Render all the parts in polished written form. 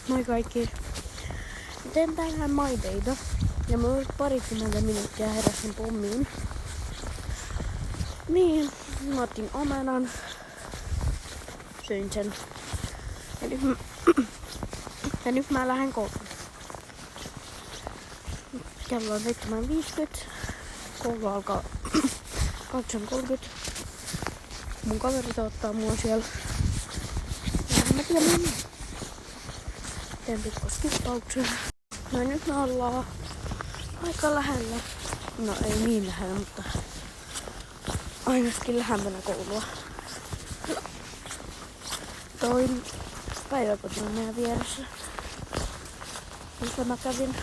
Moi kaikki. Teen tänään maideita. Ja mä oon parikymmentä minuuttia heräsin pommiin. Niin, mä otin omenan. Söin sen. Ja nyt mä lähden kouluun. Kello on 7.50. Koulu alkaa 8.30. Mun kaverit ottaa mua siellä. Ja mä tiedän minne. Teen pikkuskippauksen. No nyt me ollaan aika lähellä. No ei niin lähellä, mutta ainakin lähempänä koulua. Toin päiväkoti on meidän vieressä. Missä mä kävin.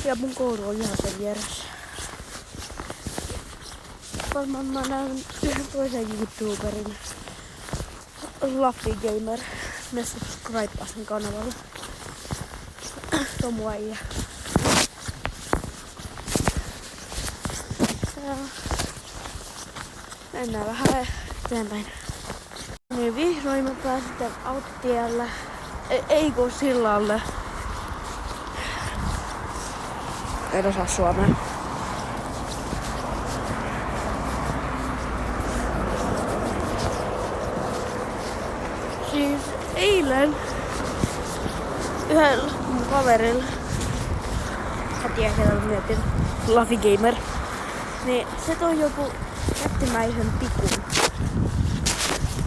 Ja mun koulu on ihan sen vieressä. Varmaan mä näen yhden toisen YouTuberin. Lappi Gamer. Ne subscribea sen kanavalle. Tomu äijä. Ja mennään vähän eteenpäin. Niin vihdoin mä pääsin autotielle. Ei kun sillalle. En osaa suomea. Siis eilen yhdellä mun kaverilla, mä tiedän ketä mä mietin, Laffy Gamer, niin se toi joku jättimäisen tikun.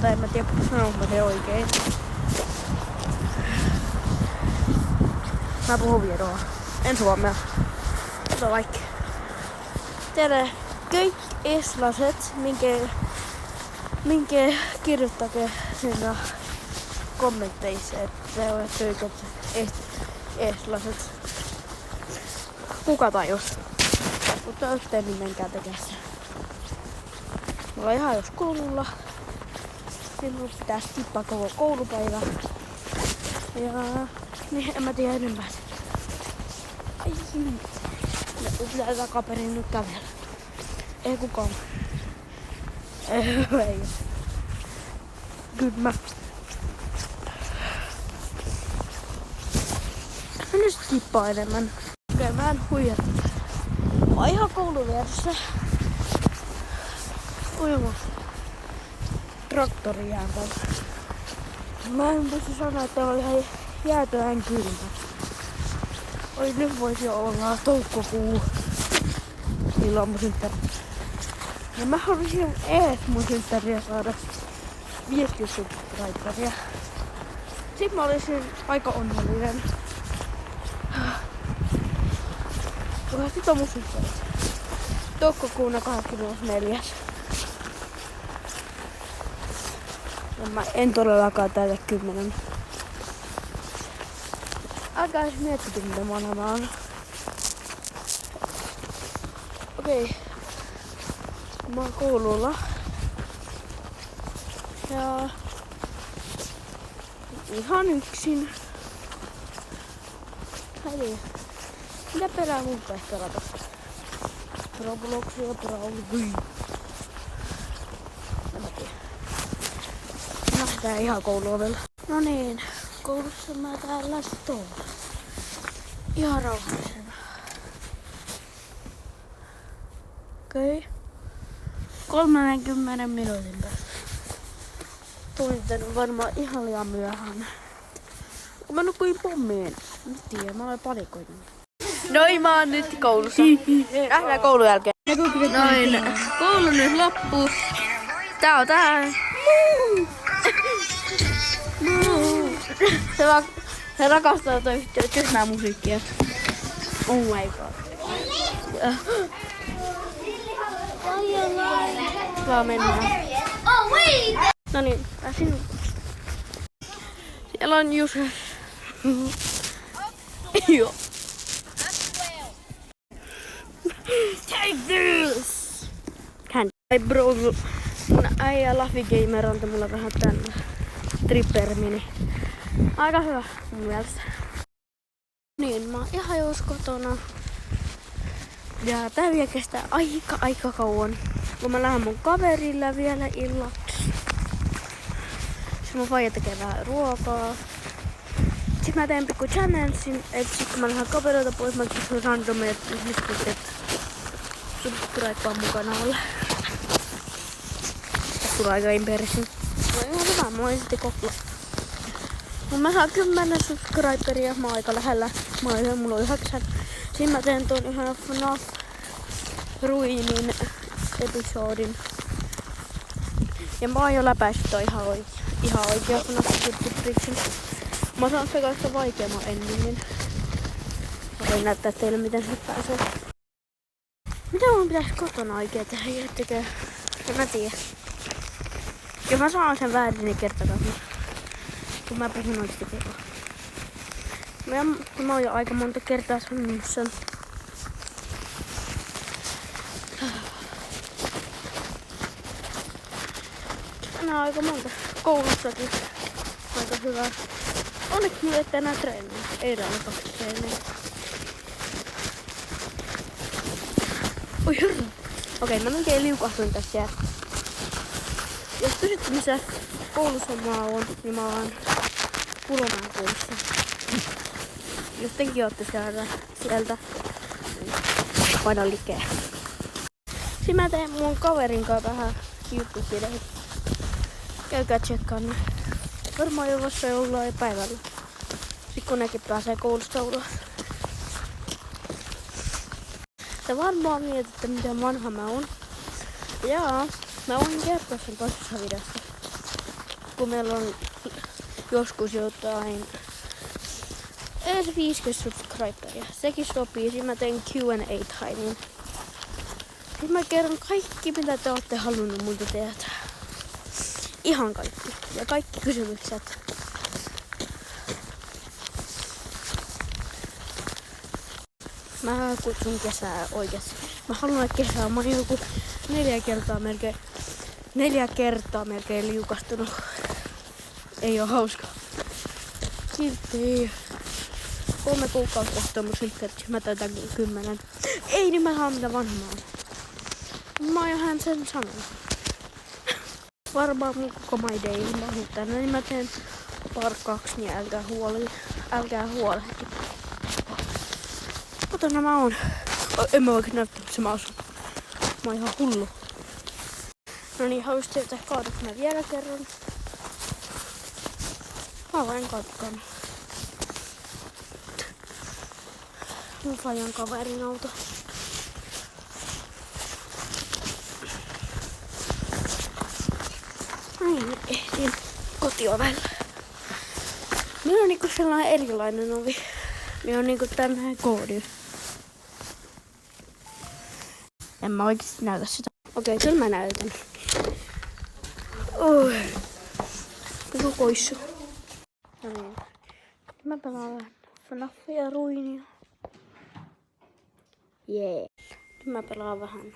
Tai en mä tiedä, sanonko se oikein. Mä puhun vieroa. En suomea. Mutta vaikka. Tiedä, kaikki eslaset, minkä kirjoittake siinä kommentteissa, että te olette eslaset. Kuka tajus? Mutta yhteen niin menkää tekeessä. Mulla on ihan jos koululla. Silloin pitää skippaa koko koulupäivä. Ja niin en mä tiedä enempää. Ai pitää takaperin nyt kävellä. Ei kukaan. Ei. Kyllä mä. Mä nyt skippaa enemmän. Okei, mä en huijata. Mä oon ihan kouluvieressä. Ujuma. Traktori jäätävä. Mä en pysty sanoa, että oli ihan jäätyään kylmä. Oi, nyt voisi jo olla toukokuu. Milloin mun synttäri. Ja mä haluaisin ees mun synttäriä saada 50 subscriberia. Sit mä olisin aika onnellinen. Koska sit on mun synttäri. Toukokuuna 24. Ja mä en todellakaan täytä 10. Älkää edes miettikö mitä vanha mä oon. Okei. Mä oon koululla. Ja ihan yksin. Hei. Mitä pelää mun pitäis pelata? Robloxia, Brawlhalla. En mä tiedä. Lähdetään ihan kouluovella. No niin, koulussa mä täällä stoon. Ihan rauhallisena. Okei. 30 minuutin päästä. Tulin varmaan ihan liian myöhään. Kun mä nukuin pommiin. Nyt tiedä, mä olen palikoinut. Noin, mä oon nyt koulussa. Nähdään koulun jälkeen. Noin, koulu nyt loppuu. Tää on tää. Se rakastaa toi tyhmää musiikkia. Oh my god. Vaan mennään. No niin, pääsin. Siellä on Jussi. Joo. Take this! Candy. Hey bro, mun äijä Laffy Gamer antoi mulle vähän tänne. Tripper mini. Aika hyvä mun mielestä. Niin, mä oon ihan jos kotona. Ja tää vielä kestää aika kauan. Kun mä lähden mun kaverille vielä illaksi. Sitten mun faija tekee vähän ruokaa. Sitten mä teen pikku challengein, että sit kun mä lähden kavereita pois, mä kysyn randomia ihmiset, että subscribea mukana olla. Tulee aika impersin. No ihan hyvä, mä oon sitten kopla. Mä saan 10 subscriberia, mä oon aika lähellä. Mulla on 9. Siinä mä teen tuon ihan FNAF Ruinin episodin. Ja mä oon jo läpäissyt toi ihan oikea FNAF-juttutriksin. Mä saan se kaikista vaikeamman endingin. Mä voin näyttää teille miten se pääsee. Mitä mun pitäis kotona oikein tehdä? En mä tiedä. Jos mä saan sen väärin, niin kertokaa. Kun mä puhun oikeesti koko. Mä oon jo aika monta kertaa sanonut sen. Tänään on aika monta. Koulussakin aika hyvä. Onneksi mulla ei enää treeniä. Ei ole 2 treeniä. Oi herra. Okei, mä melkein liukahtuin tässä jää. Jos kysytte missä koulussa mä oon, niin mä oon Kulomäen koulussa. Jos tekin ootte sieltä paina likeen. Sitten mä teen mun kaverin kanssa vähän YouTube-videoita. Käykää tsekkaan ne. Varmaan jo vasta jollain päivällä. Sitten kun nekin pääsee koulusta ulos. Te varmaan mietitte miten vanha mä oon. Jaa, mä voin kertoa sen toisessa videossa. Kun meillä on joskus jotain edes 50 subscriberia. Sekin sopii. Siinä mä teen Q&A-timin. Sitten mä kerron kaikki mitä te ootte halunnut multa tehdä. Ihan kaikki. Ja kaikki kysymykset. Mä kutsun kesää oikeesti. Mä haluan kesää. Mä oon joku 4 kertaa melkein liukastunut. Ei oo hauska. Silti 3 kuukautta kohtaa mun synttärit. Mä täytän 10. Ei niin mä saan mitä vanha mä oon. Mä oon ihan sen sanonut. Varmaan mun koko my day on tänne, niin mä teen part 2, niin älkää huolehti. Kotona mä oon. En mä oikein näyttää, missä mä asun. Mä oon ihan hullu. No niin, haluaisit tehdä kaadut mä vielä kerran. Mä vain katkan. Mun faijan kaverin auto. Niin, ehdin kotiovelle. Minulla on niinku sellainen erilainen ovi. Minulla on niinku tämmönen koodi. En mä oikeesti näytä sitä. Okei, kyllä mä näytän. Pikku koissu. No niin. Mä pelaan vähän FNAFia ja Ruinia. Jee. Nyt mä pelaan vähän